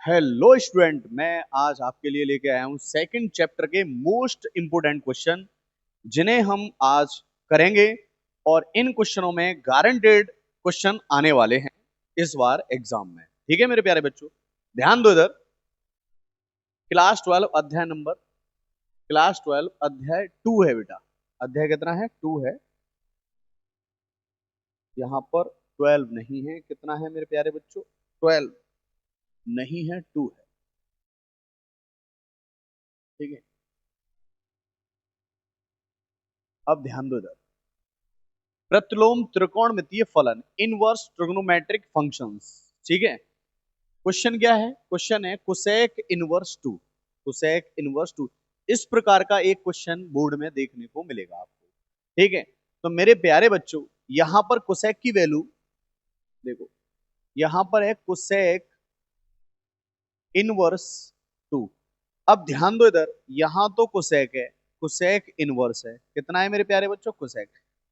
Hello student, मैं आज आपके लिए लेके आया हूं सेकंड चैप्टर के मोस्ट इंपोर्टेंट क्वेश्चन जिन्हें हम आज करेंगे। और इन क्वेश्चनों में गारंटेड क्वेश्चन आने वाले हैं इस बार एग्जाम में। ठीक है मेरे प्यारे बच्चों, ध्यान दो इधर। क्लास 12 अध्याय 2 है बेटा। अध्याय कितना है? 2 है। यहाँ पर 12 नहीं है, कितना है मेरे प्यारे बच्चों? 12 नहीं है, 2 है। ठीक है, अब ध्यान दो इधर। प्रतिलोम त्रिकोणमितीय फलन, इनवर्स ट्रिग्नोमेट्रिक फंक्शंस। ठीक है, क्वेश्चन क्या है? क्वेश्चन है cosec inverse two. Cosec inverse two, इस प्रकार का एक क्वेश्चन बोर्ड में देखने को मिलेगा आपको। ठीक है, तो मेरे प्यारे बच्चों, यहां पर कोसेक की वैल्यू देखो। यहां पर है कोसेक इनवर्स टू। अब ध्यान दो इधर, यहां तो कोसेक है, कोसेक इनवर्स है। कितना है मेरे प्यारे बच्चों? कोसेक।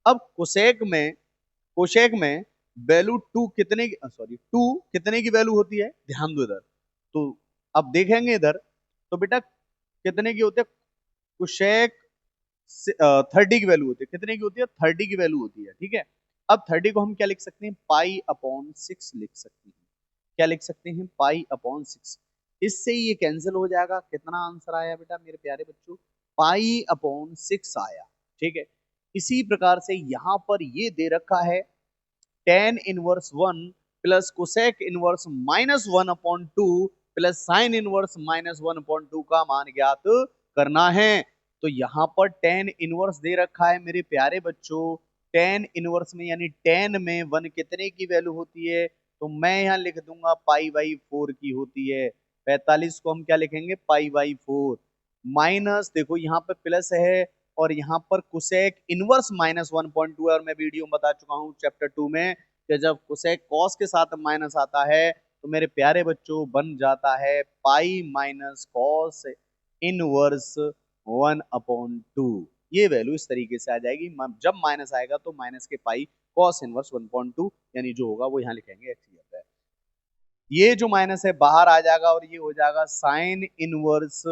अब कोसेक में वैल्यू टू कितने की, सॉरी, टू कितने की वैल्यू होती है? ध्यान दो इधर। तो अब देखेंगे इधर, तो बेटा कितने की होती है? कोसेक 30 की वैल्यू होती है। कितने की होती है? 30 की वैल्यू होती है। ठीक है, अब 30 को हम क्या लिख सकते हैं? पाई अपॉन 6 लिख सकते हैं। क्या लिख सकते हैं? Pi upon 6। इससे ये कैंसिल हो जाएगा। कितना आंसर आया बेटा मेरे प्यारे बच्चों? पाई अपॉन 6 आया। ठीक है, इसी प्रकार से यहां पर ये दे रखा है tan inverse 1 plus cosec inverse -1/2 plus sign inverse -1/2 का मान ज्ञात करना है। तो यहां पर टेन इनवर्स दे रखा है मेरे प्यारे बच्चों। टेन इनवर्स में यानी टेन में वन कितने की वैल्यू होती है? तो मैं यहां लिख दूंगा पाई बाई 4 की होती है। 45 को हम क्या लिखेंगे? Pi by 4। माइनस, देखो यहाँ पे प्लस है और यहाँ पर कुसेक इनवर्स -1/2 है। और मैं वीडियो में बता चुका हूँ चैप्टर 2 में कि जब कुसेक कॉस के साथ माइनस आता है तो मेरे प्यारे बच्चों बन जाता है पाई माइनस कॉस इनवर्स 1/2। ये वैल्यू इस तरीके से आ जाएगी। जब माइनस आएगा तो माइनस के पाई कॉस इनवर्स 1/2 यानी जो होगा वो यहाँ लिखेंगे x। ये जो माइनस है बाहर आ जाएगा और ये हो जाएगा साइन इनवर्स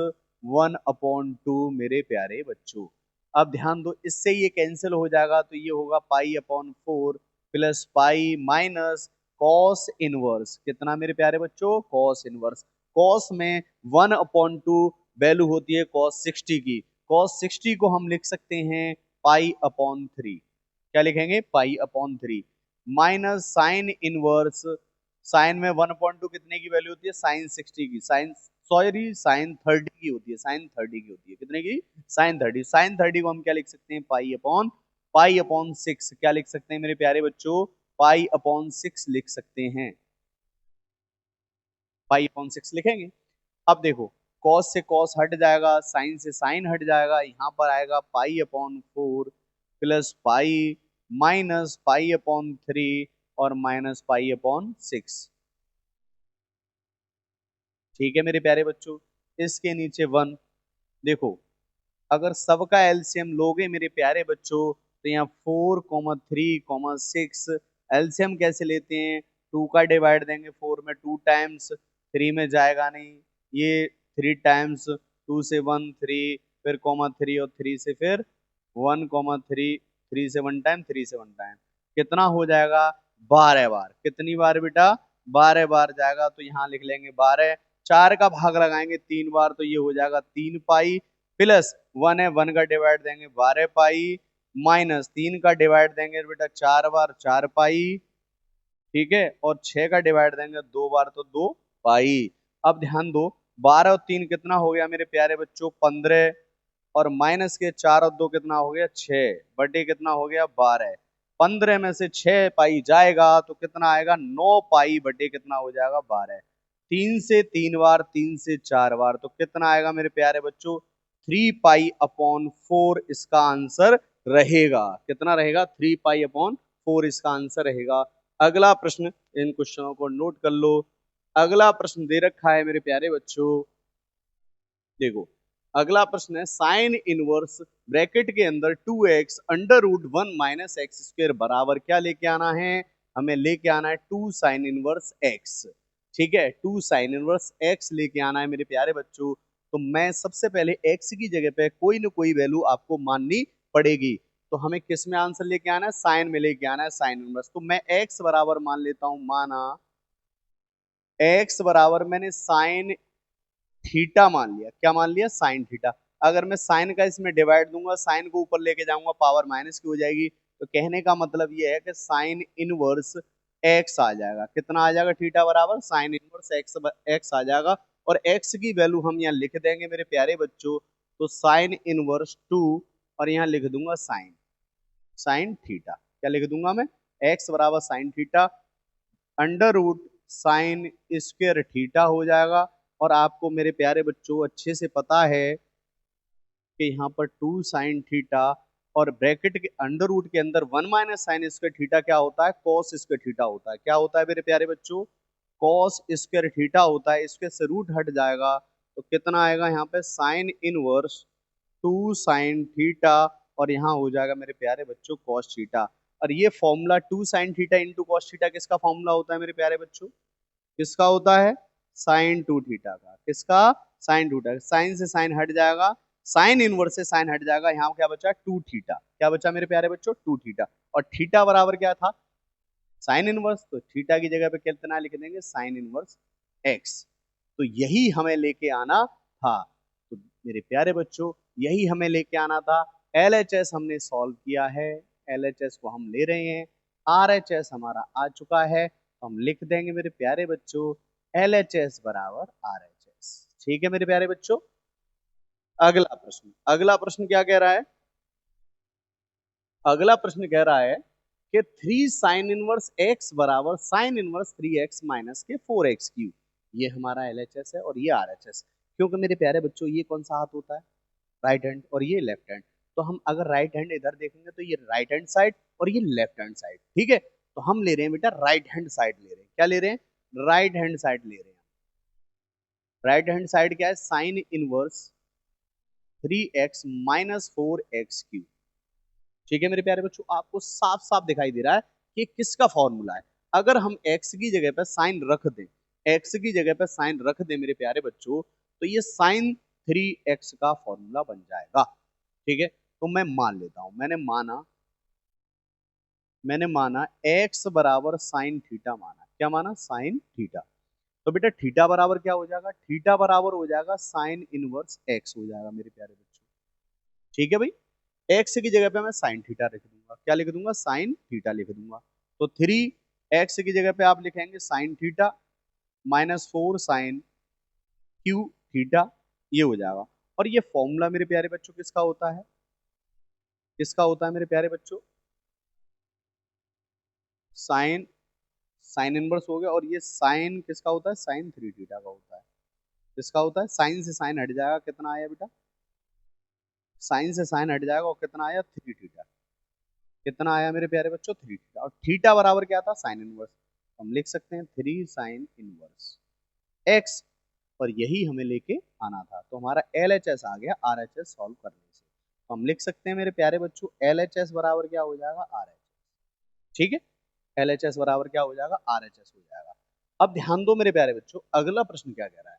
1/2 मेरे प्यारे बच्चों। अब ध्यान दो, इससे ये कैंसिल हो जाएगा तो ये होगा pi upon 4 plus pi minus cos inverse. कितना मेरे प्यारे बच्चों? Cos inverse. कॉस में 1/2 वैल्यू होती है कॉस 60 की। कॉस 60 को हम लिख सकते हैं पाई अपॉन 3। क्या लिखेंगे? Pi upon 3 minus sine inverse. Sine में 1/2 कितने की वैल्यू होती है? साइन 60 की। साइन, सॉरी, साइन 30 की होती है। साइन 30 की होती है। कितने की? साइन 30। साइन 30 को हम क्या लिख सकते हैं? Pi upon 6। क्या लिख सकते हैं मेरे प्यारे बच्चों? पाई अपॉन 6 लिख सकते हैं। पाई अपॉन 6 लिखेंगे। अब देखो, कॉस से कॉस हट जाएगा, साइन से साइन हट जाएगा, यहां पर आएगा pi upon 4 plus pi minus pi upon 3 और माइनस पाई अपॉन 6। ठीक है मेरे प्यारे बच्चों, इसके नीचे 1। देखो, अगर सबका एलसीएम लोगे मेरे प्यारे बच्चों तो यहाँ 4, 3, 6 एलसीएम कैसे लेते हैं? 2 का डिवाइड देंगे 4 में, 2 टाइम्स 3 में जाएगा नहीं, ये 3 टाइम्स 2 से 1 3, फिर कॉमा 3 और 3 से फिर 1, 3, 3 से 1 टाइम, 3 से 1 टाइम। कितना हो जाएगा? 12 बार। कितनी बार बेटा? 12 बार जाएगा। तो यहाँ लिख लेंगे 12। 4 का भाग लगाएंगे 3 बार तो ये हो जाएगा 3 पाई प्लस 1 है, 1 का डिवाइड देंगे 12 पाई माइनस 3 का डिवाइड देंगे बेटा 4 बार, 4 पाई। ठीक है, और 6 का डिवाइड देंगे 2 बार तो 2 पाई। अब ध्यान दो, 12 और 3 कितना हो गया मेरे प्यारे बच्चों? 15। और माइनस के 4 और 2 कितना हो गया? 6 बटे कितना हो गया? 12। 15 में से 6 पाई जाएगा तो कितना आएगा? 9 पाई बटे कितना हो जाएगा? 12। 3 से 3 बार, 3 से 4 बार तो कितना आएगा मेरे प्यारे बच्चों? 3 पाई अपॉन 4 इसका आंसर रहेगा। कितना रहेगा? 3 पाई अपॉन 4 इसका आंसर रहेगा। अगला प्रश्न, इन क्वेश्चनों को नोट कर लो। अगला प्रश्न दे रखा है मेरे प्यारे बच्चों, देखो। अगला प्रश्न है साइन इनवर्स ब्रैकेट के अंदर 2x under root 1 minus x square बराबर क्या लेके आना है? हमें लेके आना है 2 साइन इनवर्स x। ठीक है, टू साइन इनवर्स एक्स लेके आना है मेरे प्यारे बच्चों। तो मैं सबसे पहले एक्स की जगह पे कोई ना कोई वैल्यू आपको माननी पड़ेगी। तो हमें किस में आंसर लेके आना है, साइन में लेके आना है, साइन इनवर्स। तो मैं एक्स बराबर मान लेता हूं, माना एक्स बराबर मैंने साइन थीटा मान लिया। क्या मान लिया, साइन थीटा। अगर मैं साइन का इसमें डिवाइड दूंगा, साइन को ऊपर लेके जाऊंगा, पावर माइनस की हो जाएगी। तो कहने का मतलब ये है कि साइन इनवर्स एक्स आ जाएगा। कितना आ जाएगा, थीटा बराबर साइन इनवर्स एक्स, एक्स आ जाएगा। और एक्स की वैल्यू हम यहाँ लिख देंगे मेरे प्यारे बच्चों। तो साइन इनवर्स टू, और यहाँ लिख दूंगा साइन, साइन थीटा। क्या लिख दूंगा मैं, एक्स बराबर sine theta under root sine square theta हो जाएगा। और आपको मेरे प्यारे बच्चों अच्छे से पता है कि यहाँ पर टू साइन थीटा और ब्रैकेट के अंडर रूट के अंदर one minus sign square theta क्या होता है, कॉस स्क्वायर थीटा होता है। क्या होता है मेरे प्यारे बच्चों, कॉस स्क्वायर थीटा होता है। इसके से रूट हट जाएगा तो कितना आएगा यहाँ पे, sine inverse two sine theta, और यहाँ हो जाएगा मेरे प्यारे बच्चों कॉस थीटा। और ये formula two sine theta into cos theta किसका फॉर्मूला होता है मेरे प्यारे बच्चों, किसका होता है, साइन टू थीटा का। किसका, साइन टू थीटा। साइन से साइन हट जाएगा, साइन इनवर्स से साइन हट जाएगा, यहाँ क्या बचा, टू थीटा। क्या बचा मेरे प्यारे बच्चों, टू थीटा। और थीटा बराबर क्या था, साइन इनवर्स। तो थीटा की जगह पे कितना लिख देंगे, साइन इनवर्स एक्स। तो यही हमें लेके आना था। तो मेरे प्यारे बच्चों यही हमें लेके आना था। एलएचएस हमने सॉल्व किया है, एलएचएस को हम ले रहे हैं। आरएचएस हमारा आ चुका है, तो हम लिख देंगे मेरे प्यारे बच्चों एलएचएस बराबर आरएचएस। ठीक है मेरे प्यारे बच्चों। अगला प्रश्न, अगला प्रश्न क्या कह रहा है, अगला प्रश्न कह रहा है कि थ्री साइन इनवर्स एक्स बराबर sine inverse three x minus के फोर एक्स क्यूब। ये हमारा एलएचएस है और ये आरएचएस। क्योंकि मेरे प्यारे बच्चों ये कौन सा हाथ होता है, राइट हैंड, और ये लेफ्ट हैंड। तो हम अगर राइट हैंड इधर देखेंगे तो ये राइट हैंड साइड और ये लेफ्ट हैंड साइड। ठीक है, तो हम ले रहे हैं बेटा राइट हैंड साइड ले रहे हैं। क्या ले रहे हैं, राइट हैंड साइड ले रहे हैं। राइट हैंड साइड क्या है, sine inverse three x minus four x cube. ठीक है मेरे प्यारे बच्चों, आपको साफ साफ दिखाई दे रहा है कि किसका फॉर्मूला है। अगर हम x की जगह पर साइन रख दें, x की जगह पर साइन रख दें मेरे प्यारे बच्चों, तो ये साइन थ्री एक्स का फॉर्मूला बन जाएगा। ठीक है, तो मैं मान लेता हूं, मैंने माना x बराबर साइन थीटा माना। क्या माना, साइन थीटा। तो बेटा थीटा बराबर क्या हो जाएगा, थीटा बराबर हो जाएगा साइन इनवर्स x हो जाएगा मेरे प्यारे बच्चों। ठीक है भाई, एक्स की जगह पे मैं साइन थीटा लिख दूंगा। क्या लिख दूंगा, साइन थीटा लिख दूंगा। तो थ्री एक्स की जगह पे आप लिखेंगे sine theta minus four sine Q theta, ये हो जाएगा। और ये फॉर्मूला मेरे प्यारे बच्चों किसका होता है, किसका होता है मेरे प्यारे बच्चों, साइन, साइन इनवर्स हो गया। और ये साइन किसका होता है, साइन थ्री थीटा का होता है। किसका होता है, साइन से साइन हट जाएगा, कितना आया बेटा, साइन से साइन हट जाएगा और कितना आया, थ्री थीटा। कितना आया मेरे प्यारे बच्चों, थ्री थीटा। और थीटा बराबर क्या था, साइन इनवर्स। हम लिख सकते हैं थ्री साइन इनवर्स एक्स। और यही हमें लेके आना था। तो हमारा एल एच एस आ गया आर एच एस सॉल्व करने से। तो हम लिख सकते हैं मेरे प्यारे बच्चों एल एच एस बराबर क्या हो जाएगा, आर एच एस। ठीक है, एल एच एस बराबर क्या हो जाएगा, आर एच एस हो जाएगा। अब ध्यान दो मेरे प्यारे बच्चों, अगला प्रश्न क्या कह रहा है,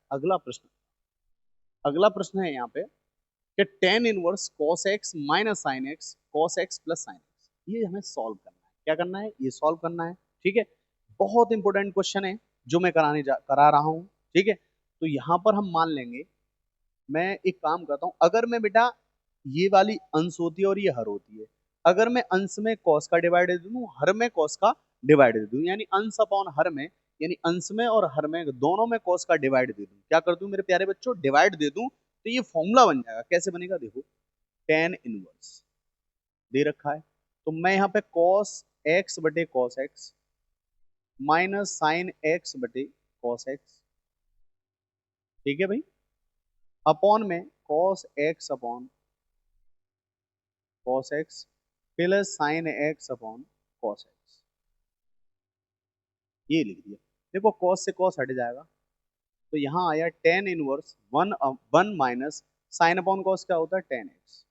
अगला प्रश्न है यहाँ पे कि tan inverse cos x minus sine x cos x plus sine x, ये हमें सॉल्व करना है। क्या करना है, ये सॉल्व करना है। ठीक है, बहुत इंपॉर्टेंट क्वेश्चन है जो मैं करा रहा हूँ। ठीक है, तो यहाँ पर हम मान लेंगे, मैं एक काम करता हूँ, अगर मैं बेटा ये वाली अंश होती है और ये हर होती है, अगर मैं अंश में कॉस का डिवाइड दे दूं, हर में कॉस का डिवाइड दे दूं, यानी अंश अपॉन हर में, यानी अंश में और हर में दोनों में कॉस का डिवाइड दे दूं, क्या कर दूं मेरे प्यारे बच्चों, डिवाइड दे दूं, तो ये फॉर्मूला बन जाएगा। कैसे बनेगा, देखो टेन इनवर्स दे रखा है, तो मैं यहाँ पे कॉस एक्स बटे cos x minus sine x बटे कॉस एक्स, ठीक है भाई, अपॉन में cos x upon cos x plus sine x upon cos x, ये लिख दिया। देखो कॉस से कॉस हट जाएगा, तो यहाँ आया tan inverse one, one minus sine upon cos क्या होता है, टेन एक्स।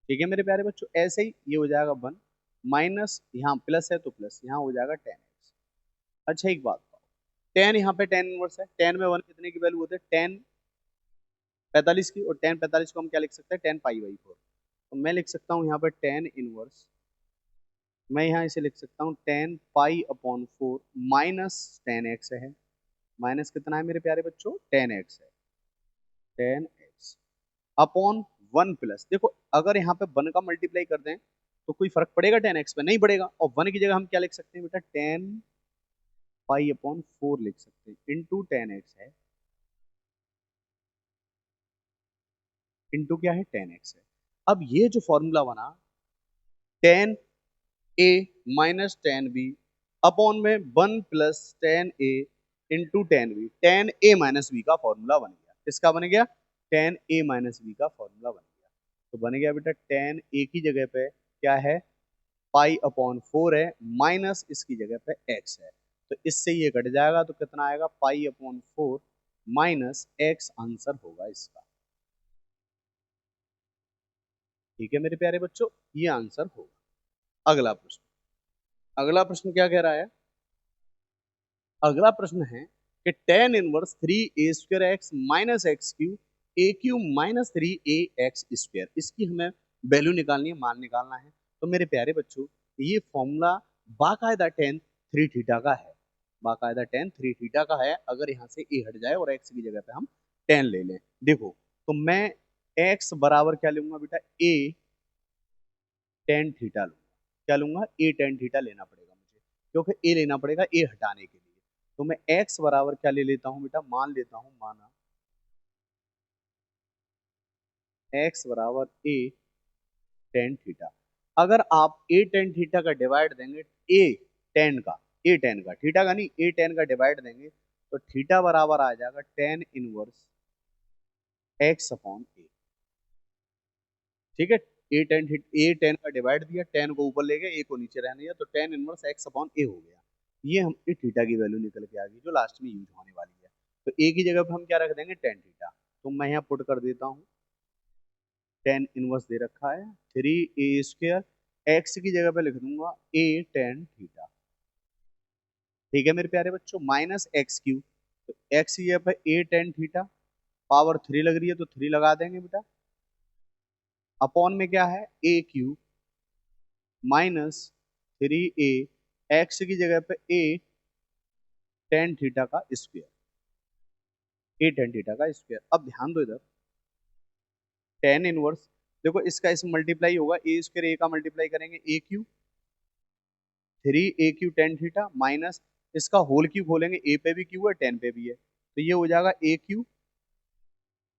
ठीक है मेरे प्यारे बच्चों, ऐसे ही ये हो जाएगा वन माइनस, यहाँ प्लस है तो प्लस, यहाँ हो जाएगा टेन एक्स। अच्छा एक बात बताओ, टेन यहाँ पे टेन इनवर्स है, टेन में वन कितने की वैल्यू होती है, टेन 45 की, और टेन 45 को हम क्या लिख सकते हैं, टेन पाई बाई फोर। तो मैं लिख सकता हूँ यहाँ पे टेन इनवर्स, मैं यहाँ इसे लिख सकता हूँ ten pi upon four minus ten x है। माइनस कितना है मेरे प्यारे बच्चों, टेन एक्स है, ten x upon one plus, देखो अगर यहाँ पे वन का मल्टीप्लाई कर दें तो कोई फर्क पड़ेगा टेन एक्स पे, नहीं पड़ेगा, और वन की जगह हम क्या लिख सकते हैं बेटा, टेन पाई अपॉन फोर लिख सकते हैं, इंटू टेन एक्स है, इंटू क्या है, टेन एक्स है। अब ये जो फॉर्मूला बना, टेन ए माइनस टेन बी अपॉन में वन प्लस टेन ए इंटू टेन बी, टेन ए माइनस बी का फॉर्मूला बन गया। किसका बन गया, टेन ए माइनस बी का फॉर्मूला बन गया। तो बन गया बेटा टेन ए की जगह पे क्या है, पाई अपॉन फोर है, माइनस इसकी जगह पे एक्स है, तो इससे ये कट जाएगा, तो कितना आएगा, pi upon four minus x answer होगा इसका। ठीक है मेरे प्यारे बच्चों, ये आंसर होगा। अगला प्रश्न, अगला प्रश्न क्या कह रहा है, अगला प्रश्न है कि tan inverse three A square x minus x Q A Q minus three A x square, इसकी हमें वैल्यू निकालनी है, मान निकालना है। तो मेरे प्यारे बच्चों, ये फॉर्मूला बाकायदा टेन थ्री थीटा का है, बाकायदा टेन थ्री थीटा का है। अगर यहाँ से ए हट जाए और एक्स की जगह पे हम टेन ले लें, देखो तो मैं एक्स बराबर क्या लूंगा बेटा, ए टेन थीटा लूंगा। क्या लूंगा, ए टेन थीटा लेना पड़ेगा मुझे, क्योंकि ए लेना पड़ेगा ए हटाने के लिए। तो मैं एक्स बराबर क्या ले लेता हूँ बेटा, मान लेता हूँ, माना एक्स बराबर ए टेन थीटा। अगर आप ए टेन थीटा का डिवाइड देंगे, ए टेन का, ए टेन का, थीटा का नहीं, ए टेन का डिवाइड देंगे, तो थीटा बराबर आ जाएगा टेन इनवर्स एक्स अपॉन ए। ठीक है, ए टेन का डिवाइड दिया, टेन को ऊपर ले गए, ए को नीचे रहने दिया, तो टेन इनवर्स एक्स अपॉन ए हो गया। ये हम थीटा की वैल्यू निकल के आ गई, जो लास्ट में यूज होने वाली है। तो ए की जगह पे हम क्या रख देंगे, टेन थीटा। तो मैं यहाँ पुट कर देता हूँ, टेन इनवर्स दे रखा है थ्री ए स्क्वायर, एक्स की जगह पे लिख दूंगा ए टेन थीटा। ठीक है मेरे प्यारे बच्चों, माइनस एक्स क्यू, तो एक्स की जगह पे ए टेन थीटा, पावर थ्री लग रही है तो थ्री लगा देंगे बेटा, अपॉन में क्या है, ए क्यू माइनस थ्री ए, एक्स की जगह पे ए टेन थीटा का स्क्वायर, ए टेन थीटा का स्क्वायर। अब ध्यान दो इधर, टेन इनवर्स, देखो इसका इसमें मल्टीप्लाई होगा, ए स्क्वायर ए का मल्टीप्लाई करेंगे, ए Q three a q tan theta minus इसका होल क्यू खोलेंगे, ए पे भी क्यू है टेन पे भी है, तो ये हो जाएगा ए q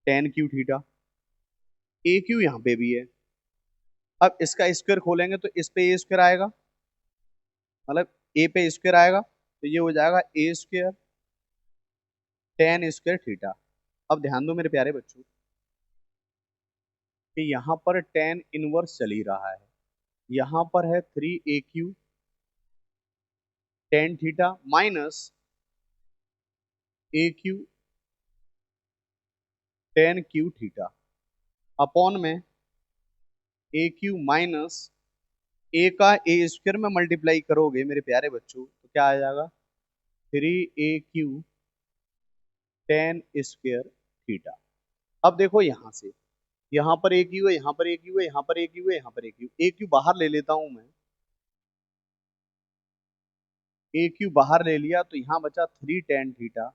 tan q theta, a Q यहाँ पे भी है। अब इसका स्क्वायर खोलेंगे तो इस पे ए स्क्वायर आएगा, मतलब ए पे स्क्वायर आएगा, तो ये हो जाएगा ए स्क्वायर टेन स्क्वायर थीटा। अब ध्यान दो मेरे प्यारे बच्चों कि यहाँ पर टेन इनवर्स चल ही रहा है, यहाँ पर है three a q tan theta minus a q tan q theta, upon में ए क्यू माइनस ए का ए स्क्वायर में मल्टीप्लाई करोगे मेरे प्यारे बच्चों तो क्या आ जाएगा, three a q ten square theta. अब देखो यहाँ से, यहाँ पर ए क्यू है, यहाँ पर ए क्यू है, यहाँ पर ए क्यू है, यहाँ पर ए क्यू, ए क्यू बाहर ले लेता हूं मैं, ए क्यू बाहर ले लिया तो यहाँ बचा three tan theta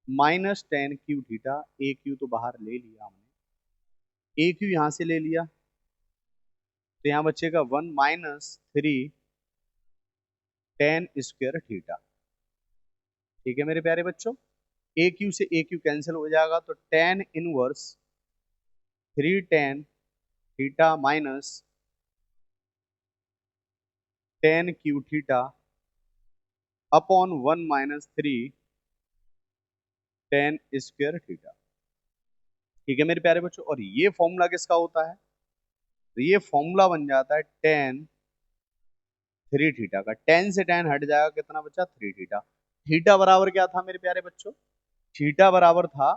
minus tan q theta, a q तो बाहर ले लिया हमने, ए क्यू यहाँ से ले लिया, तो यहाँ बचेगा one minus three ten square theta. ठीक है मेरे प्यारे बच्चों, ए क्यू से ए क्यू कैंसिल हो जाएगा, तो tan inverse three tan theta minus tan q theta upon one minus three ten square theta. ठीक है मेरे प्यारे बच्चों, और ये फॉर्मूला किसका होता है, तो ये फॉर्मूला बन जाता है टेन थ्री थीटा का। टेन से टेन हट जाएगा, कितना बचा, थ्री थीटा। थीटा बराबर क्या था मेरे प्यारे बच्चों, थीटा बराबर था,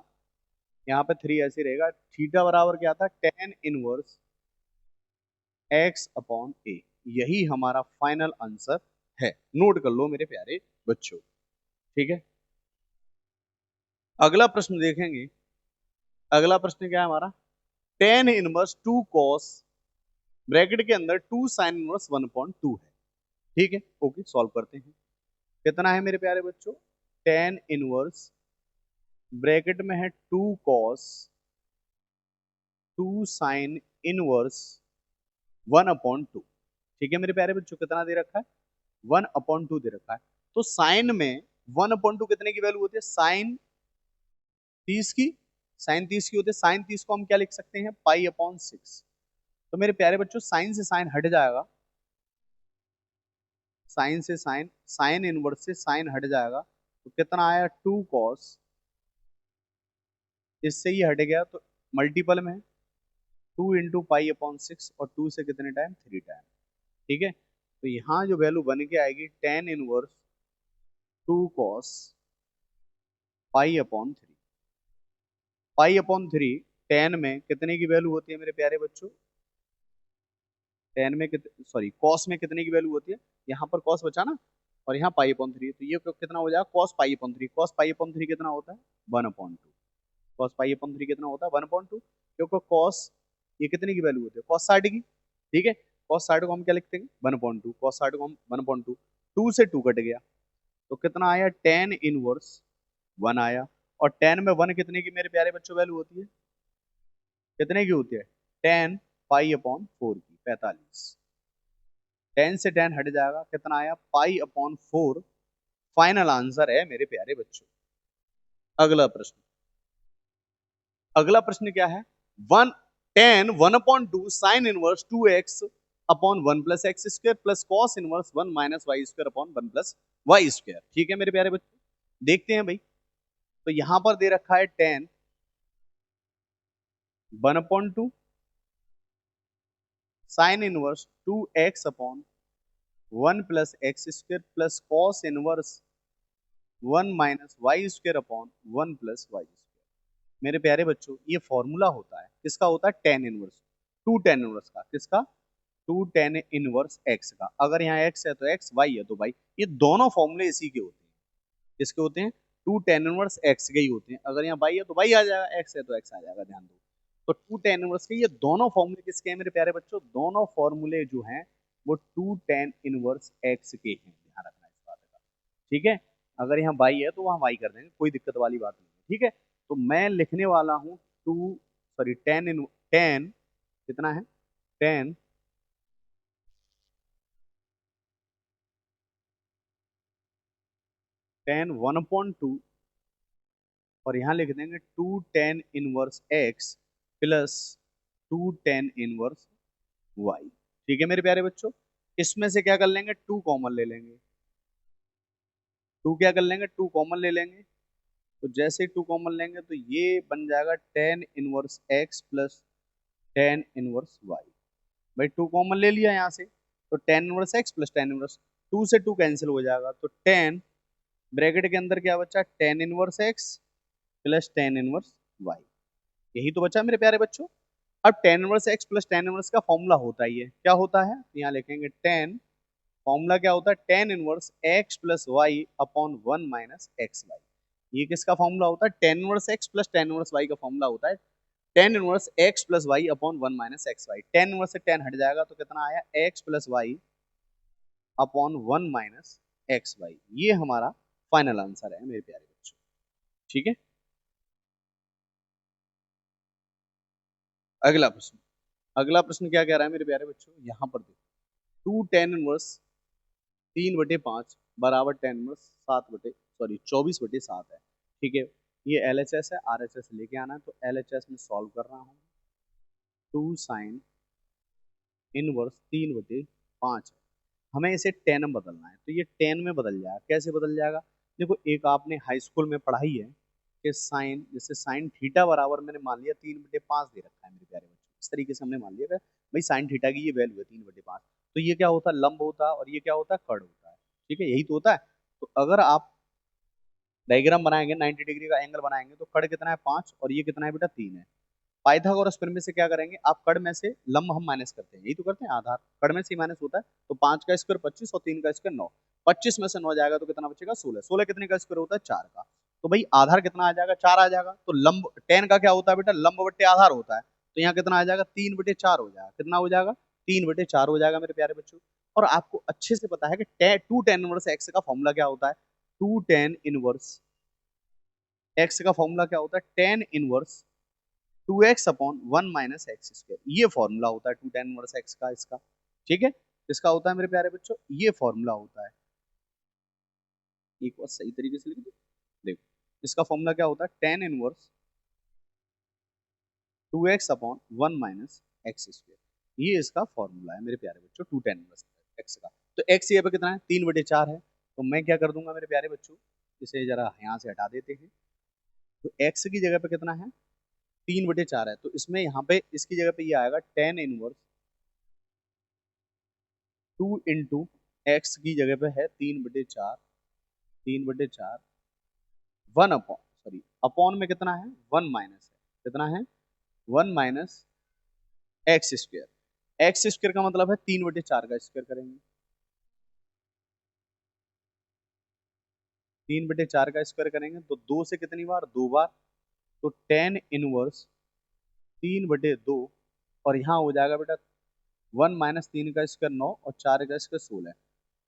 यहाँ पे थ्री ऐसे रहेगा, थीटा बराबर क्या था, टेन इनवर्स एक्स अपॉन ए। यही हमारा फाइनल आंसर है, नोट कर लो मेरे प्यारे बच्चों। ठीक है, अगला प्रश्न देखेंगे। अगला प्रश्न क्या है हमारा, ten inverse two cos, bracket के अंदर टू साइन इनवर्स 1/2 है। ठीक है, ओके, सॉल्व करते हैं। कितना है मेरे प्यारे बच्चों, टेन इनवर्स, ब्रैकेट में है two cos, two sine inverse 1/2। ठीक है मेरे प्यारे बच्चों, कितना दे रखा है, 1/2 दे रखा है। तो साइन में 1/2 कितने की वैल्यू होती है, साइन 30 की, साइन 30 की होती है। साइन 30 को हम क्या लिख सकते हैं, पाई/6। तो मेरे प्यारे बच्चों साइन से साइन हट जाएगा, साइन से साइन, साइन इनवर्स से साइन हट जाएगा, तो कितना आया, टू कॉस, इससे ही हट गया तो मल्टीपल में है, 2 × पाई/6, और 2 से कितने टाइम, 3 टाइम। ठीक है, तो यहाँ जो वैल्यू बन के आएगी, टेन इनवर्स टू कॉस पाई/3। पाई/3 टेन में कितने की वैल्यू होती है मेरे प्यारे बच्चों, टेन में सॉरी कॉस में कितने की वैल्यू होती है, यहाँ पर कॉस बचा ना, और यहाँ पाई/3, तो ये कितना हो जाएगा, कॉस पाई/3। कॉस पाई/3 कितना होता है, 1/2। कॉस पाई/3 कितना होता है, 1/2, क्योंकि कॉस ये कितने की वैल्यू होती है, कॉस 60 की। ठीक है, कॉस 60 को हम क्या लिखते हैं, 1/2। कॉस 60 को हम 1/2, 2 से 2 कट गया, तो कितना आया, टेन इनवर्स 1 आया। और टेन में 1 कितने की मेरे प्यारे बच्चों वैल्यू होती है, कितने की होती है, टेन पाई/4 की, 45। टेन से टेन हट जाएगा, कितना आया, पाई/4। फाइनल आंसर है मेरे प्यारे बच्चों। अगला प्रश्न, अगला प्रश्न क्या है, one ten 1/2 sine inverse 2x/1 + x² plus cos inverse 1 - y² 1 + y²। ठीक है मेरे प्यारे बच्चों, देखते हैं भाई। तो यहां पर दे रखा है ten 1/2 sine inverse 2x/1 + x² plus cos inverse 1 - y² 1 + y²। मेरे प्यारे बच्चों ये फॉर्मूला होता है, किसका होता है, tan inverse, two tan inverse का, किसका, टू टेन इनवर्स एक्स का। अगर यहाँ एक्स है तो एक्स, वाई है तो वाई, ये दोनों फॉर्मूले इसी के होते हैं। किसके होते हैं, टू टेन इनवर्स एक्स के ही होते हैं। अगर यहाँ वाई है तो वाई आ जाएगा, एक्स है तो एक्स आ जाएगा, ध्यान दो। तो टू टेन इनवर्स के ये दोनों फॉर्मूले किसके हैं मेरे प्यारे बच्चों, दोनों फॉर्मूले जो हैं वो टू टेन इनवर्स एक्स के हैं, ध्यान रखना इस बात का। ठीक है, अगर यहाँ वाई है तो वहाँ वाई कर देंगे, कोई दिक्कत वाली बात नहीं है। ठीक है, तो मैं लिखने वाला हूँ टू, सॉरी टेन कितना है, टेन टेन 1/2, और यहाँ लिख देंगे two tan inverse x plus two tan inverse y. ठीक है मेरे प्यारे बच्चों, इसमें से क्या कर लेंगे, टू कॉमन ले लेंगे, टू क्या कर लेंगे, टू कॉमन ले लेंगे। तो जैसे ही टू कॉमन लेंगे तो ये बन जाएगा tan inverse x plus tan inverse y. भाई टू कॉमन ले लिया यहाँ से, तो tan inverse x plus tan inverse, two से टू कैंसिल हो जाएगा, तो टेन ब्रैकेट के अंदर क्या बचा, tan inverse x plus tan inverse y, यही तो बचा मेरे प्यारे बच्चों। अब tan inverse x plus tan inverse का फॉर्मूला होता ही है, क्या होता है, यहाँ लिखेंगे टेन, फॉर्मूला क्या होता है, tan inverse x plus y upon 1 - x y। ये किसका फॉर्मूला होता है, tan inverse x plus tan inverse y का फॉर्मूला होता है tan inverse x plus y upon 1 - x y। Tan inverse से टेन हट जाएगा तो कितना आया, x plus y upon 1 - x y। ये हमारा फाइनल आंसर है मेरे प्यारे बच्चों। ठीक है, अगला प्रश्न, अगला प्रश्न क्या कह रहा है मेरे प्यारे बच्चों, यहाँ पर देखो, टू टेन इनवर्स 3/5 बराबर टेन इनवर्स 24/7 है। ठीक है, ये एल एच एस है, आर एच एस लेके आना है, तो एल एच एस में सॉल्व कर रहा हूँ। टू साइन इनवर्स 3/5 है, हमें इसे टेन में बदलना है, तो ये टेन में बदल जाएगा। कैसे बदल जाएगा, देखो एक आपने हाई स्कूल में पढ़ाई है कि साइन, जैसे साइन थीटा बराबर मैंने मान लिया 3/5 दे रखा है मेरे प्यारे बच्चों, इस तरीके से हमने मान लिया कि भाई साइन थीटा की ये वैल्यू है 3/5, तो ये क्या होता है, लंब होता है, और ये क्या होता है, कर्ण होता है। ठीक है, यही तो होता है। तो अगर आप डायग्राम बनाएंगे, 90 डिग्री का एंगल बनाएंगे, तो कर्ण कितना है, 5, और ये कितना है बेटा, 3 है। पाइथागोरस प्रमेय से क्या करेंगे, आप कड़ में से लंब हम माइनस करते हैं, यही तो करते हैं, आधार कड़ में से ही माइनस होता है। तो 5 का स्क्वायर 25 और 3 का स्क्वायर 9, 25 में से 9 जाएगा तो कितना बचेगा 16, 16 कितने का स्क्वायर होता है 4 का। तो भाई आधार कितना आ जाएगा 4 आ जाएगा। तो लंब टेन का क्या होता है बेटा, लंब बट्टे आधार होता है। तो यहाँ कितना आ जाएगा 3/4 हो जाएगा, कितना हो जाएगा 3/4 हो जाएगा मेरे प्यारे बच्चों। और आपको अच्छे से पता है कि टू टेन इनवर्स एक्स का फॉर्मूला क्या होता है, टू टेन इनवर्स एक्स का फॉर्मूला क्या होता है, tan inverse 2x upon 1 - x², ये फॉर्मूला होता है टू टेन इनवर्स एक्स का इसका। ठीक है, इसका होता है मेरे प्यारे बच्चों, ये फॉर्मूला होता है। एक बार सही तरीके से लिख दो, देखो इसका फॉर्मूला क्या होता है, tan inverse 2x upon 1 - x², ये इसका फॉर्मूला है मेरे प्यारे बच्चों टू टेन इनवर्स एक्स का। तो x ये पे कितना है 3/4 है, तो मैं क्या कर दूंगा मेरे प्यारे बच्चों, इसे जरा यहाँ से हटा देते हैं। तो x की जगह पे कितना है 3/4 है, तो इसमें यहाँ पे इसकी जगह पे ये आएगा टेन इनवर्स 2 × x की जगह पे है 3/4, 3/4 वन अपॉन, सॉरी अपॉन में कितना है 1 माइनस है, कितना है 1 - x²। x² का मतलब है 3/4 का स्क्वायर करेंगे, 3/4 का स्क्वायर करेंगे तो 2 से कितनी बार 2 बार, तो टेन इनवर्स 3/2, और यहाँ हो जाएगा बेटा 1 - 3 का स्क्वायर 9 और 4 का स्क्वायर 16।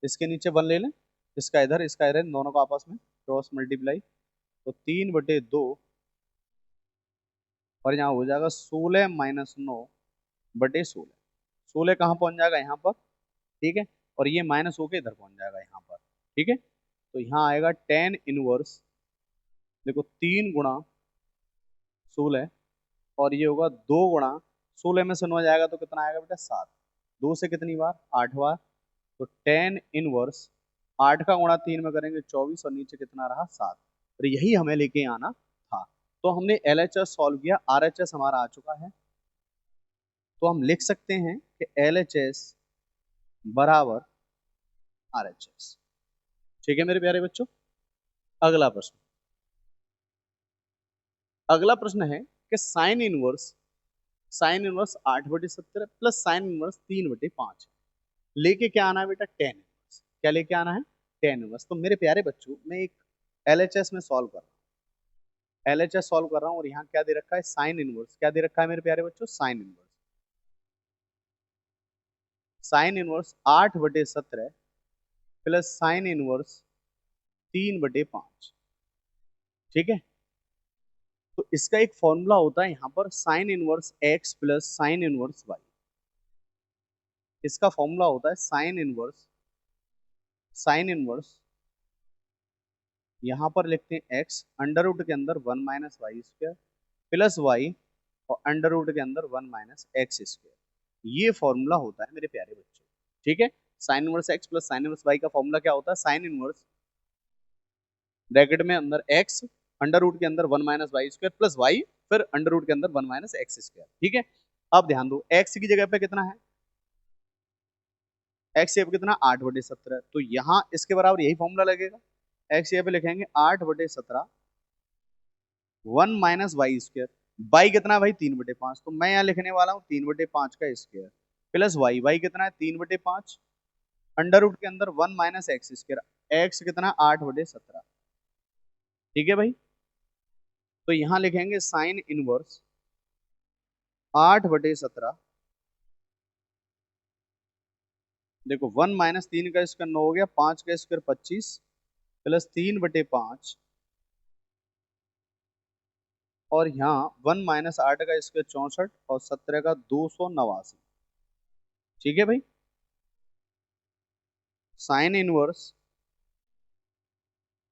इसके नीचे 1 ले लें, इसका इधर दोनों का आपस में क्रॉस मल्टीप्लाई, तो 3/2, और यहाँ हो जाएगा 16 - 9/16, 16 कहाँ पहुंच जाएगा यहाँ पर, ठीक है, और ये माइनस होके इधर पहुंच जाएगा यहाँ पर। ठीक है, तो यहाँ आएगा टेन इनवर्स, देखो 3 × 16, और ये होगा 2 × 16 में से 9 जाएगा तो कितना आएगा बेटा 7, 2 से कितनी बार 8 बार, तो टेन इनवर्स 8 का गुणा 3 में करेंगे 24, और नीचे कितना रहा 7, और यही हमें लेके आना था। तो हमने LHS सॉल्व किया, RHS हमारा आ चुका है। तो हम लिख सकते हैं कि LHS बराबर RHS। ठीक है मेरे प्यारे बच्चों, अगला प्रश्न, अगला प्रश्न है कि sine inverse 8/17 plus sine inverse 3/5 लेके क्या आना है बेटा, टेन इनवर्स। क्या लेके आना है, टेन इनवर्स। तो मेरे प्यारे बच्चों मैं एक LHS में सॉल्व कर रहा हूँ, LHS सॉल्व कर रहा हूँ, और यहाँ क्या दे रखा है साइन इनवर्स, क्या दे रखा है मेरे प्यारे बच्चों sign inverse, sine inverse 8/17 plus sine inverse 3/5। ठीक है, तो इसका एक फॉर्मूला होता है यहाँ पर sine inverse x plus sine inverse y, इसका फॉर्मूला होता है साइन इनवर्स यहाँ पर लिखते हैं x अंडर रूट के अंदर 1 - y² प्लस y, और अंडर रूट के अंदर 1 - x², ये फॉर्मूला होता है मेरे प्यारे बच्चों। ठीक है, sine inverse x plus sine inverse y का फॉर्मूला क्या होता है, साइन इनवर्स ब्रैकेट में अंदर x अंडर रूट के अंदर 1 - y² प्लस y, फिर अंडर रूट के अंदर 1 - x²। ठीक है, अब ध्यान दो x की जगह पे कितना है, x ये पे कितना 8/17, तो यहाँ इसके बराबर यही फॉर्मूला लगेगा, x ये पे लिखेंगे 8/17 1 - y², y कितना है भाई 3/5, तो मैं यहाँ लिखने वाला हूँ 3/5 का स्क्वायर प्लस y कितना है 3/5 अंडर रूट के अंदर 1 - x², x कितना 8/17। ठीक है भाई, तो यहाँ लिखेंगे साइन इनवर्स 8/17, देखो 1 - 3 का स्क्वायर 9 हो गया, 5 का स्क्वायर 25 प्लस 3/5, और यहाँ 1 - 8 का स्क्वायर 64, और 17 का 289। ठीक है भाई, साइन इनवर्स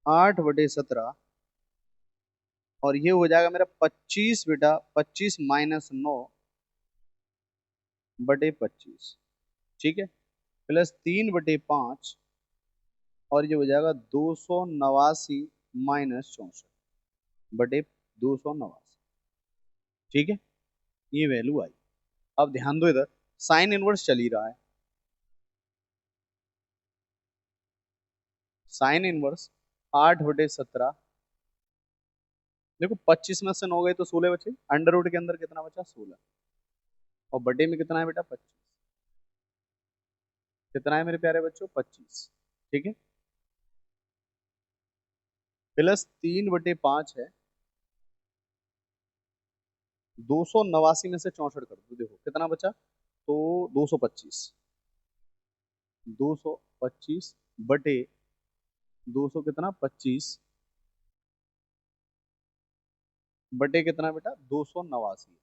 8/17, और ये हो जाएगा मेरा 25 बेटा, 25 - 9/25। ठीक है, प्लस 3/5, और ये हो जाएगा 289 - 64/289। ठीक है, ये वैल्यू आई। अब ध्यान दो इधर, साइन इनवर्स चल ही रहा है, साइन इनवर्स 8/17 देखो 25 में से 9 गए तो 16 बचे, अंडर रूट के अंदर कितना बचा, 16। और बटे में कितना है बेटा, 25। कितना है मेरे प्यारे बच्चों, 25। ठीक है, प्लस 3/5 है। 289 में से 64 कर दो, देखो कितना बचा, तो 225। 225 बटे 200 कितना, 25 बटे कितना बेटा, 289।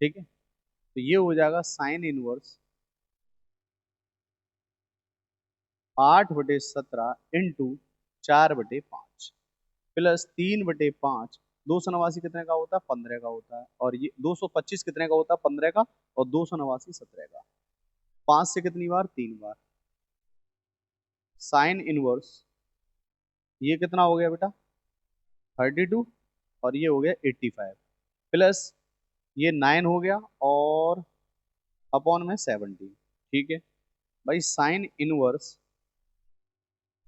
ठीक है, तो ये हो जाएगा साइन इनवर्स 8/17 इंटू 4/5 प्लस 3/5। 289 कितने का होता है, 15 का होता है। और ये 225 कितने का होता है, 15 का। और 289 17 का। 5 से कितनी बार, 3 बार। साइन इनवर्स ये कितना हो गया बेटा, 32। और ये हो गया 85 प्लस ये 9 हो गया, और अपॉन में 17। ठीक है भाई, साइन इनवर्स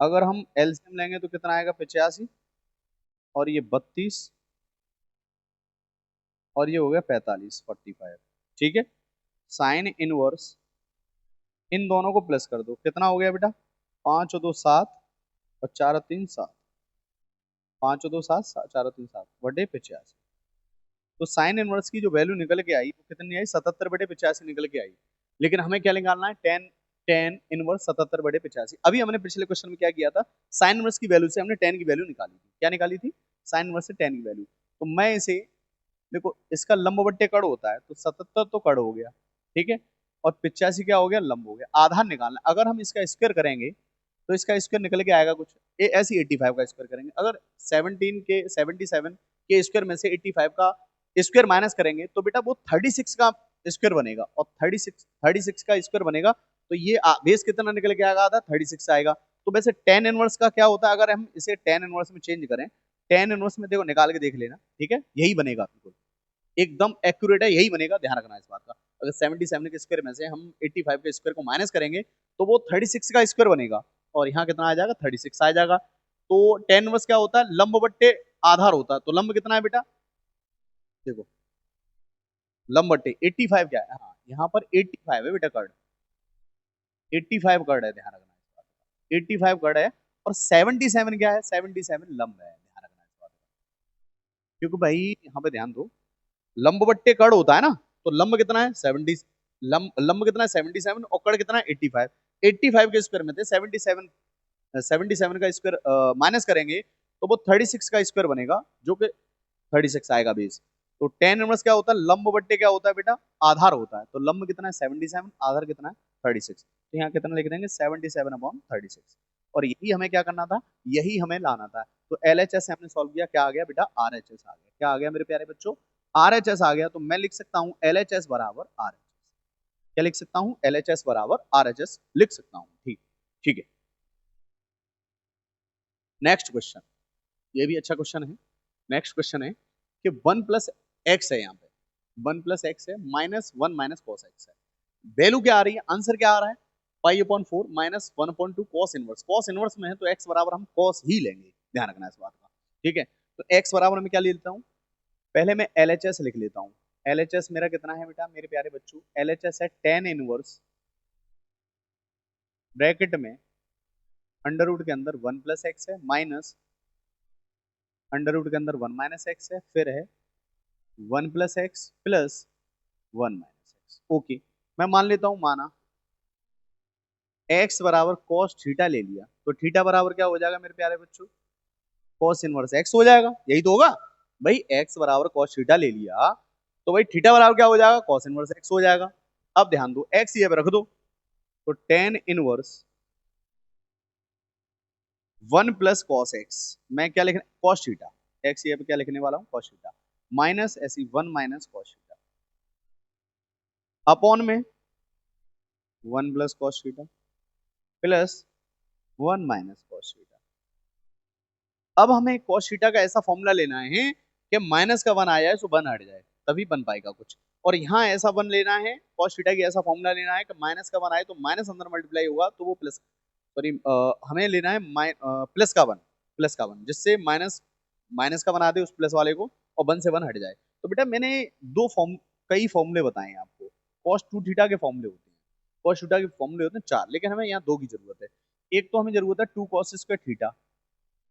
अगर हम एलसीएम लेंगे तो कितना आएगा, 85। और ये 32। और ये हो गया 45, 45। ठीक है, साइन इनवर्स इन दोनों को प्लस कर दो, कितना हो गया बेटा, 5 और 2 7 और 4 और 3 7। 5 और 2 7, 4 और 3 7 बटे 85। तो साइन इनवर्स की जो वैल्यू निकल के आई वो कितनी आई, 77/85 निकल के आई। लेकिन हमें क्या निकालना है, टेन। Tan inverse 77/85। अभी हमने पिछले क्वेश्चन में क्या किया था, साइन इनवर्स की वैल्यू से हमने टेन की वैल्यू निकाली थी। क्या निकाली थी, साइन इनवर्स से टेन की वैल्यू। तो मैं इसे, देखो इसका लंब बट्टे कड़ होता है, तो 77 तो कड़ हो गया। ठीक है, और 85 क्या हो गया, लंब हो गया। आधार निकालना, अगर हम इसका स्क्वायर करेंगे तो इसका स्क्वायर निकल के आएगा कुछ ऐसी 85 का स्क्वायर करेंगे। अगर 17 के 77 के स्क्वायर में से 85 का स्क्वायर माइनस करेंगे तो बेटा वो 36 का स्क्वायर बनेगा। और 36 का स्क्वायर बनेगा, तो ये बेस कितना निकल के आएगा, आधा 36 आएगा। तो वैसे टेन इनवर्स का क्या होता है, अगर हम इसे टेन इनवर्स में चेंज करें, टेन इनवर्स में देखो निकाल के देख लेना। ठीक है, यही बनेगा, बिल्कुल एकदम एक्यूरेट है, यही बनेगा, ध्यान रखना इस बात का। अगर 77 के स्क्वायर में से हम 85 के स्क्वायर को माइनस करेंगे तो वो 36 का स्क्वायर बनेगा। और यहाँ कितना आ जाएगा, 36 आ जाएगा। तो टेन वर्स क्या होता है, लंब बट्टे आधार होता है। तो लंब कितना है बेटा, देखो लंब बट्टे 85 क्या है, हाँ यहाँ पर 85 है बेटा कर्ड। 85 कर्ड है, ध्यान रखना इस बात का। 85 कर्ड है। और 77 क्या है, 77 लंब है, ध्यान रखना इस बात का। क्योंकि भाई यहाँ पे ध्यान दो, लंब बट्टे कड़ होता है ना, तो लंब कितना है, 70। लंब कितना है, 77। और कड़ कितना है, 85। 85 के स्क्वायर में थे 77। 77 का स्क्वायर माइनस करेंगे तो वो 36 का स्क्वायर बनेगा, जो कि 36 आएगा बेस। तो टेन इनवर्स क्या होता है, लंब बट्टे क्या होता है बेटा, आधार होता है। तो लंब कितना है, 77, आधार कितना है, 36। तो यहाँ कितना लिख देंगे, 77/36। और यही हमें क्या करना था, यही हमें लाना था। तो LHS हमने सॉल्व किया, क्या आ गया बेटा, RHS आ गया। क्या आ गया मेरे प्यारे बच्चों, RHS आ गया। तो मैं लिख सकता हूँ LHS बराबर RHS। क्या लिख सकता हूँ, LHS बराबर RHS लिख सकता हूँ। ठीक, ठीक है। नेक्स्ट क्वेश्चन, ये भी अच्छा क्वेश्चन है। नेक्स्ट क्वेश्चन है कि 1 + x है, यहाँ पे 1 + x है, -1 माइनस कॉस एक्स है। वैल्यू क्या आ रही है, आंसर क्या आ रहा है, π/4 -1/2 कॉस इनवर्स। कॉस इनवर्स में है तो x बराबर हम कॉस ही लेंगे, ध्यान रखना इस बात का। ठीक है, तो x बराबर में क्या ले लेता हूँ, पहले मैं LHS लिख लेता हूँ। LHS मेरा कितना है बेटा, मेरे प्यारे बच्चों, LHS है tan इनवर्स ब्रैकेट में अंडर रूट के अंदर 1 + x है, माइनस अंडर रूट के अंदर 1 - x है, फिर है 1 + x प्लस 1 - x। ओके, मैं मान लेता हूं, माना x बराबर cos थीटा ले लिया, तो थीटा बराबर क्या हो जाएगा मेरे प्यारे बच्चों, cos इनवर्स x हो जाएगा। यही तो होगा भाई, x बराबर cos थीटा ले लिया तो भाई थीटा बराबर क्या हो जाएगा, cos इनवर्स x हो जाएगा। अब ध्यान दो, x ये पे रख दो, तो tan इनवर्स 1 + cos x, मैं क्या लिखने, cos थीटा, x ये पे क्या लिखने वाला हूँ, cos थीटा, माइनस ऐसी 1 - cos थीटा अपॉन में 1 + cos theta plus 1 - cos theta. अब हमें cos थीटा का ऐसा फॉर्मूला लेना है कि माइनस का 1 आ जाए तो 1 हट जाए, तभी बन पाएगा कुछ। और यहाँ ऐसा 1 लेना है, cos थीटा की ऐसा फॉर्मूला लेना है कि माइनस का 1 आए तो माइनस अंदर मल्टीप्लाई होगा तो वो प्लस, सॉरी हमें लेना है प्लस का 1, प्लस का 1, जिससे माइनस माइनस का बना दे उस प्लस वाले को और 1 से 1 हट जाए। तो बेटा मैंने कई फॉर्मूले बताए हैं आपको। cos 2 थीटा के फॉर्मूले होते हैं, cos थीटा के फॉर्मूले होते हैं 4, लेकिन हमें यहाँ 2 की जरूरत है। एक तो हमें जरूरत है 2 cos स्क्वायर थीटा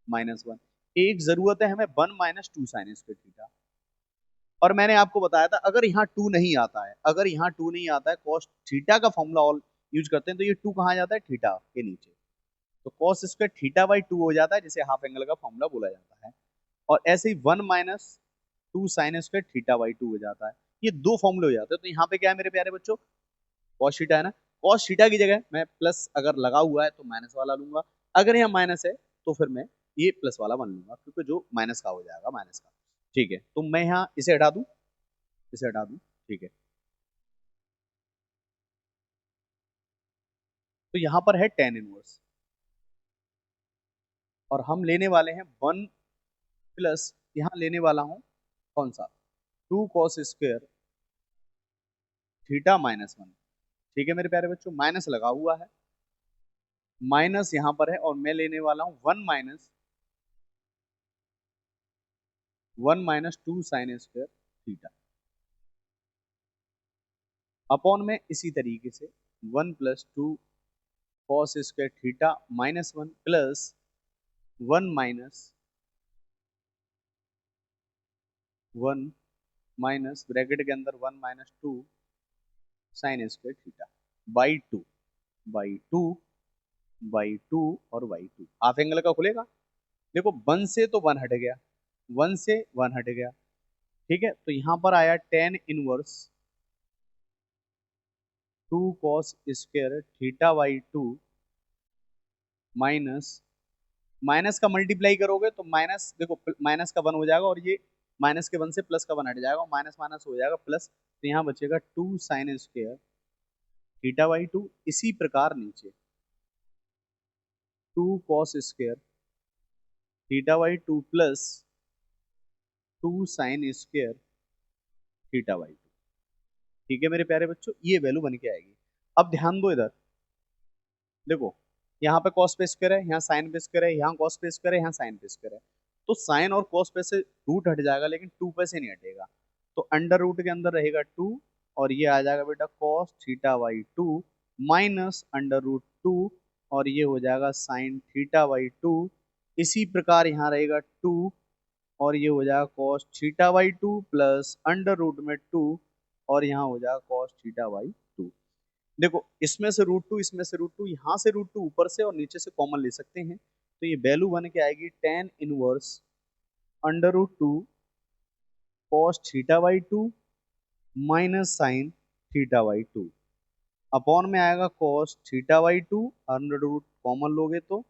-1, एक जरूरत है हमें 1 माइनस 2 साइन स्क्वायर थीटा। और मैंने आपको बताया था अगर यहाँ 2 नहीं आता है, अगर यहाँ 2 नहीं आता है, cos थीटा का फॉर्मूला ऑल यूज करते हैं तो ये 2 कहाँ जाता है, थीटा के नीचे। तो cos स्क्वायर थीटा बाई 2 हो जाता है, जिसे हाफ एंगल का फॉर्मूला बोला जाता है। और ऐसे ही 1 minus 2 sign square theta by 2 हो जाता है। ये दो फॉर्मूले हो जाते हैं। तो यहाँ पे क्या है मेरे प्यारे बच्चों, cos थीटा है ना, cos थीटा की जगह मैं प्लस अगर लगा हुआ है तो माइनस वाला लूंगा, अगर यहाँ माइनस है तो फिर मैं ये प्लस वाला मान लूंगा, क्योंकि जो माइनस का हो जाएगा माइनस का। ठीक है, तो मैं यहाँ इसे हटा दूं, इसे हटा दूं। ठीक है, तो यहाँ पर है टेन इनवर्स, और हम लेने वाले हैं 1 प्लस, यहाँ लेने वाला हूं कौन सा, 2 cos स्क्वायर थीटा -1। ठीक है मेरे प्यारे बच्चों, माइनस लगा हुआ है, माइनस यहाँ पर है, और मैं लेने वाला हूँ 1 minus 2 sign square theta upon में इसी तरीके से 1 plus 2 cos square theta -1 plus 1 minus 1 minus bracket के अंदर 1 minus 2 sign square theta by 2 by 2 by 2 और बाई 2। हाफ एंगल का खुलेगा, देखो 1 से तो 1 हट गया, 1 से 1 हट गया। ठीक है, तो यहां पर आया tan inverse 2 cos square theta by 2 minus, minus का मल्टीप्लाई करोगे तो माइनस, देखो माइनस का 1 हो जाएगा, और ये माइनस के 1 से प्लस का 1 हट जाएगा, माइनस माइनस हो जाएगा प्लस, तो यहाँ बचेगा 2 साइन स्क्वायर थीटा बाई 2। इसी प्रकार नीचे 2 cos square theta by 2 plus 2 sign square theta by 2। ठीक है मेरे प्यारे बच्चों, ये वैल्यू बन के आएगी। अब ध्यान दो इधर, देखो यहाँ पे cos पे स्क्वायर है, यहाँ साइन पे स्क्वायर है, यहाँ cos पे स्क्वायर है, यहाँ साइन पे स्क्वायर है। तो साइन और cos पे से रूट हट जाएगा, लेकिन 2 पे से नहीं हटेगा। तो अंडर रूट के अंदर रहेगा 2, और ये आ जाएगा बेटा cos theta by 2 minus under root 2, और ये हो जाएगा साइन थीटा बाई 2। इसी प्रकार यहाँ रहेगा 2, और ये हो जाएगा cos theta by 2 plus under root में 2, और यहाँ हो जाएगा cos थीटा बाई 2। देखो इसमें से रूट 2, इसमें से रूट 2, यहाँ से रूट 2 ऊपर से और नीचे से कॉमन ले सकते हैं, तो ये वैल्यू बन के आएगी tan inverse under root 2 cos theta by 2 minus sine theta by 2 upon में आएगा cos theta by 2, under root common लोगे तो,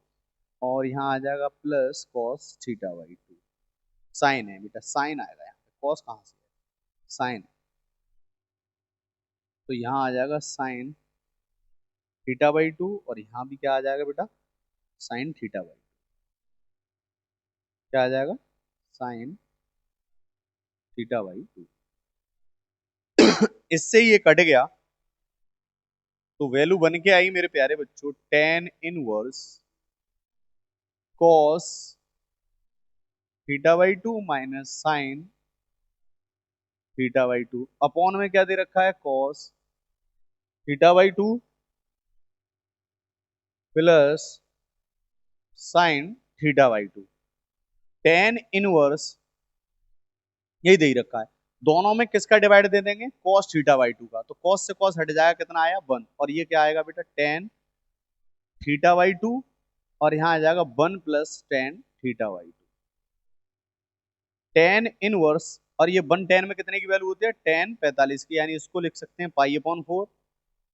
और यहाँ आ जाएगा plus cos theta by 2। Sine है बेटा, साइन आएगा यहाँ पे, कॉस कहाँ से है, साइन, तो यहाँ आ जाएगा साइन थीटा बाई 2, और यहाँ भी क्या आ जाएगा बेटा, साइन थीटा बाई, क्या आ जाएगा, साइन थीटा बाई 2। इससे ये कट गया, तो वैल्यू बन के आई मेरे प्यारे बच्चों tan inverse cos theta by 2 minus sine theta by 2 upon में क्या दे रखा है, cos theta by 2 plus sign theta by 2। Tan inverse यही दे ही रखा है, दोनों में किसका डिवाइड दे देंगे, cos थीटा बाई 2 का। तो cos से cos हट जाएगा, कितना आया 1, और ये क्या आएगा बेटा टेन थीटा बाई 2, और यहाँ आ जाएगा 1 plus tan theta by 2। Tan inverse, और ये 1 टेन में कितने की वैल्यू होती है, टेन 45 की, यानी इसको लिख सकते हैं पाई अपॉन 4।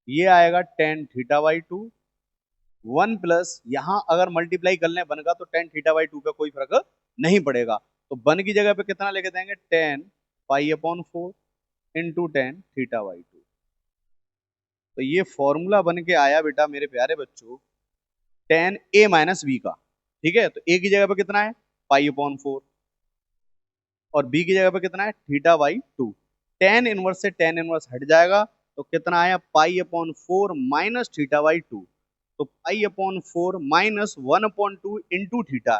ये आएगा टेन थीटा बाई 2, 1 प्लस, यहाँ अगर मल्टीप्लाई कर लें 1 का तो टेन थीटा बाई 2 का कोई फर्क नहीं पड़ेगा, तो 1 की जगह पे कितना लिख देंगे, ten pi upon 4 into tan theta by 2। तो ये फॉर्मूला बन के आया बेटा मेरे प्यारे बच्चों टेन ए माइनस बी का। ठीक है, तो ए की जगह पे कितना है, पाई अपॉन 4, और बी की जगह पे कितना है, थीटा बाई 2। टेन इनवर्स से टेन इनवर्स हट जाएगा, तो कितना आया, pi upon 4 minus theta by 2। तो pi upon 4 minus 1 upon 2 into theta,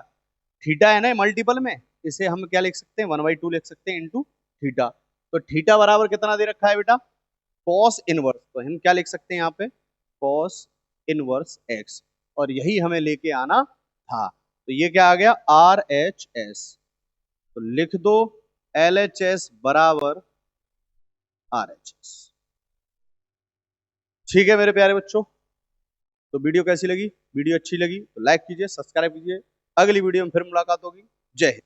theta है ना मल्टीपल में, इसे हम क्या लिख सकते हैं, 1/2 लिख सकते हैं इंटू थीटा। तो थीटा बराबर कितना दे रखा है बेटा, कॉस इनवर्स, तो हम क्या लिख सकते हैं यहाँ पे, कॉस इनवर्स एक्स, और यही हमें लेके आना था। तो ये क्या आ गया, आर एच एस, तो लिख दो एल एच एस बराबर आर एच एस। ठीक है मेरे प्यारे बच्चों, तो वीडियो कैसी लगी, वीडियो अच्छी लगी तो लाइक कीजिए, सब्सक्राइब कीजिए, अगली वीडियो में फिर मुलाकात होगी। जय हिंद।